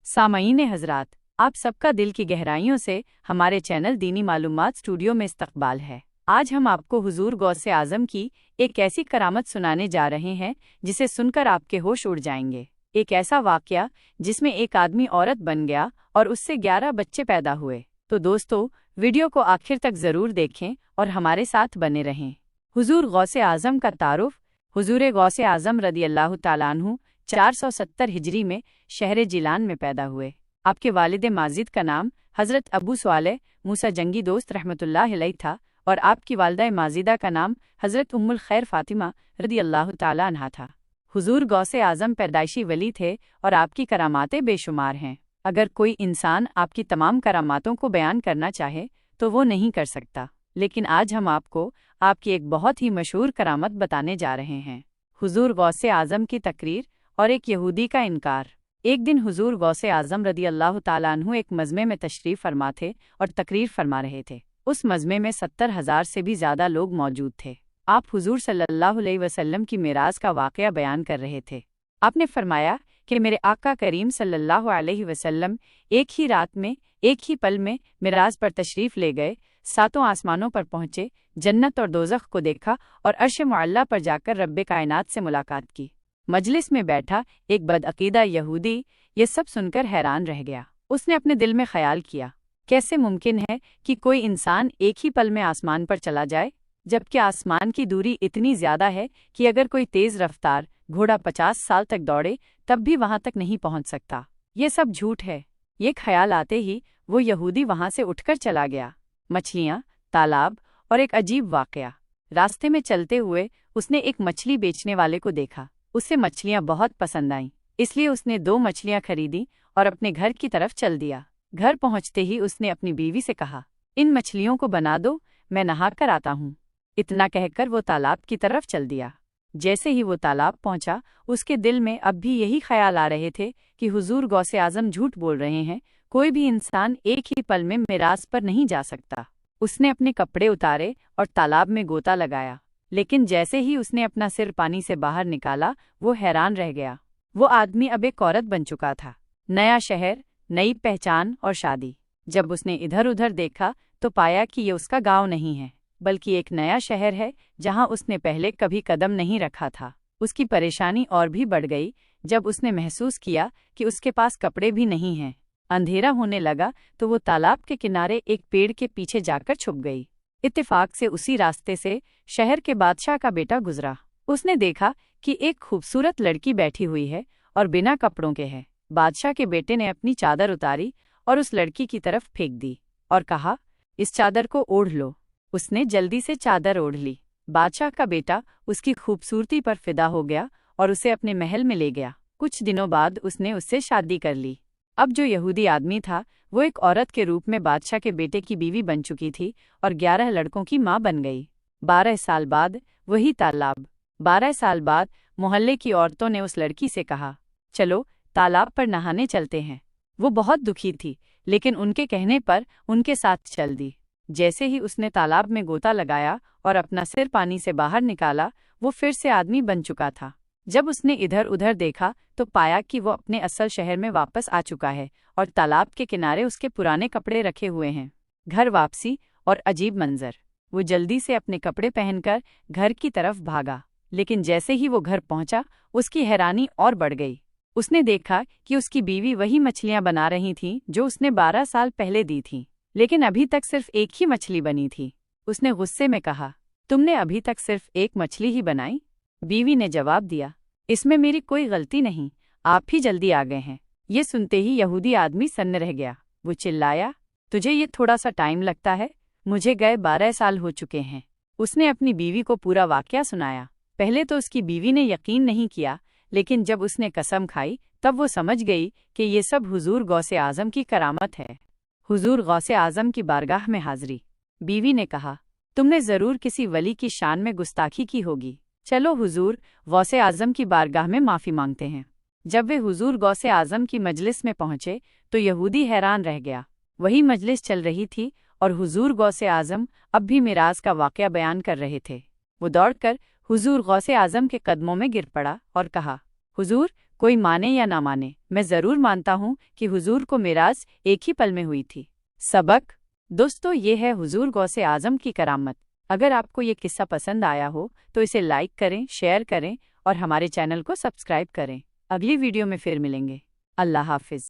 सामईन हजरात, आप सबका दिल की गहराइयों से हमारे चैनल दीनी मालूमात स्टूडियो में इस्तकबाल है। आज हम आपको हुजूर गौसे आजम की एक ऐसी करामत सुनाने जा रहे हैं जिसे सुनकर आपके होश उड़ जाएंगे। एक ऐसा वाकया जिसमें एक आदमी औरत बन गया और उससे 11 बच्चे पैदा हुए। तो दोस्तों, वीडियो को आखिर तक ज़रूर देखें और हमारे साथ बने रहें। हुजूर गौसे आजम का तारुफ। हुजूर गौसे आजम रदियल्लाहु ताला अन्हु 470 हिजरी में शहर जिलान में पैदा हुए। आपके वालिद माजिद का नाम हज़रत अबू स्वालेह मूसा जंगी दोस्त रहमतुल्लाह अलैह था और आपकी वालिदा माजिदा का नाम हज़रत उम्मुल खैर फ़ातिमा रदियल्लाहु ताला अन्हा था। हुजूर गौसे आजम पैदाइशी वली थे और आपकी करामातें बेशुमार हैं। अगर कोई इंसान आपकी तमाम करामातों को बयान करना चाहे तो वो नहीं कर सकता, लेकिन आज हम आपको आपकी एक बहुत ही मशहूर करामत बताने जा रहे हैं। हुजूर गौसे आजम की तकरीर और एक यहूदी का इनकार। एक दिन हुजूर गौसे आजम रदियल्लाहु ताला अन्हु एक मजमे में तशरीफ़ फरमा थे और तकरीर फरमा रहे थे। उस मजमे में 70,000 से भी ज़्यादा लोग मौजूद थे। आप हुजूर सल्लल्लाहु अलैहि वसल्लम की मेराज का वाक़या बयान कर रहे थे। आपने फरमाया कि मेरे आका करीम सल्लल्लाहु अलैहि वसल्लम एक ही रात में, एक ही पल में मेराज पर तशरीफ़ ले गए, 7 आसमानों पर पहुँचे, जन्नत और दोज़ख को देखा और अर्श मुअल्ला पर जाकर रब्बे कायनात से मुलाकात की। मजलिस में बैठा एक बदअकीदा यहूदी ये सब सुनकर हैरान रह गया। उसने अपने दिल में ख्याल किया, कैसे मुमकिन है कि कोई इंसान एक ही पल में आसमान पर चला जाए, जबकि आसमान की दूरी इतनी ज़्यादा है कि अगर कोई तेज़ रफ्तार घोड़ा 50 साल तक दौड़े तब भी वहाँ तक नहीं पहुँच सकता। ये सब झूठ है। ये ख्याल आते ही वो यहूदी वहाँ से उठकर चला गया। मछलियाँ, तालाब और एक अजीब वाक़या। रास्ते में चलते हुए उसने एक मछली बेचने वाले को देखा। उसे मछलियाँ बहुत पसंद आईं, इसलिए उसने 2 मछलियाँ खरीदी और अपने घर की तरफ चल दिया। घर पहुँचते ही उसने अपनी बीवी से कहा, इन मछलियों को बना दो, मैं नहा कर आता हूँ। इतना कहकर वो तालाब की तरफ चल दिया। जैसे ही वो तालाब पहुँचा, उसके दिल में अब भी यही ख्याल आ रहे थे कि हुजूर गौसे आजम झूठ बोल रहे हैं, कोई भी इंसान एक ही पल में मेराज पर नहीं जा सकता। उसने अपने कपड़े उतारे और तालाब में गोता लगाया, लेकिन जैसे ही उसने अपना सिर पानी से बाहर निकाला, वो हैरान रह गया। वो आदमी अब एक औरत बन चुका था। नया शहर, नई पहचान और शादी। जब उसने इधर उधर देखा तो पाया कि ये उसका गांव नहीं है, बल्कि एक नया शहर है जहां उसने पहले कभी कदम नहीं रखा था। उसकी परेशानी और भी बढ़ गई जब उसने महसूस किया कि उसके पास कपड़े भी नहीं हैं। अंधेरा होने लगा तो वो तालाब के किनारे एक पेड़ के पीछे जाकर छुप गई। इत्तेफाक से उसी रास्ते से शहर के बादशाह का बेटा गुजरा। उसने देखा कि एक खूबसूरत लड़की बैठी हुई है और बिना कपड़ों के है। बादशाह के बेटे ने अपनी चादर उतारी और उस लड़की की तरफ फेंक दी और कहा, इस चादर को ओढ़ लो। उसने जल्दी से चादर ओढ़ ली। बादशाह का बेटा उसकी खूबसूरती पर फिदा हो गया और उसे अपने महल में ले गया। कुछ दिनों बाद उसने उससे शादी कर ली। अब जो यहूदी आदमी था वो एक औरत के रूप में बादशाह के बेटे की बीवी बन चुकी थी और 11 लड़कों की माँ बन गई। 12 साल बाद वही तालाब। 12 साल बाद मोहल्ले की औरतों ने उस लड़की से कहा, चलो तालाब पर नहाने चलते हैं। वो बहुत दुखी थी, लेकिन उनके कहने पर उनके साथ चल दी। जैसे ही उसने तालाब में गोता लगाया और अपना सिर पानी से बाहर निकाला, वो फिर से आदमी बन चुका था। जब उसने इधर उधर देखा तो पाया कि वो अपने असल शहर में वापस आ चुका है और तालाब के किनारे उसके पुराने कपड़े रखे हुए हैं। घर वापसी और अजीब मंजर। वो जल्दी से अपने कपड़े पहनकर घर की तरफ भागा, लेकिन जैसे ही वो घर पहुंचा उसकी हैरानी और बढ़ गई। उसने देखा कि उसकी बीवी वही मछलियां बना रही थीं जो उसने 12 साल पहले दी थीं, लेकिन अभी तक सिर्फ एक ही मछली बनी थी। उसने गुस्से में कहा, तुमने अभी तक सिर्फ एक मछली ही बनाई? बीवी ने जवाब दिया, इसमें मेरी कोई गलती नहीं, आप ही जल्दी आ गए हैं। ये सुनते ही यहूदी आदमी सन्न रह गया। वो चिल्लाया, तुझे ये थोड़ा सा टाइम लगता है, मुझे गए 12 साल हो चुके हैं। उसने अपनी बीवी को पूरा वाकया सुनाया। पहले तो उसकी बीवी ने यकीन नहीं किया, लेकिन जब उसने कसम खाई तब वो समझ गई कि ये सब हुजूर गौसे आजम की करामत है। हुजूर गौसे आजम की बारगाह में हाजिरी। बीवी ने कहा, तुमने ज़रूर किसी वली की शान में गुस्ताखी की होगी। चलो हुजूर गौसे आजम की बारगाह में माफ़ी मांगते हैं। जब वे हुजूर गौसे आजम की मजलिस में पहुँचे तो यहूदी हैरान रह गया। वही मजलिस चल रही थी और हुजूर गौसे आजम अब भी मेराज का वाक़या बयान कर रहे थे। वो दौड़कर हुजूर गौसे आजम के कदमों में गिर पड़ा और कहा, हुजूर कोई माने या ना माने, मैं ज़रूर मानता हूँ कि हुजूर को मिराज एक ही पल में हुई थी। सबक। दोस्तों, ये है हुजूर गौसे आज़म की करामत। अगर आपको ये किस्सा पसंद आया हो तो इसे लाइक करें, शेयर करें और हमारे चैनल को सब्सक्राइब करें। अगली वीडियो में फिर मिलेंगे। अल्लाह हाफिज़।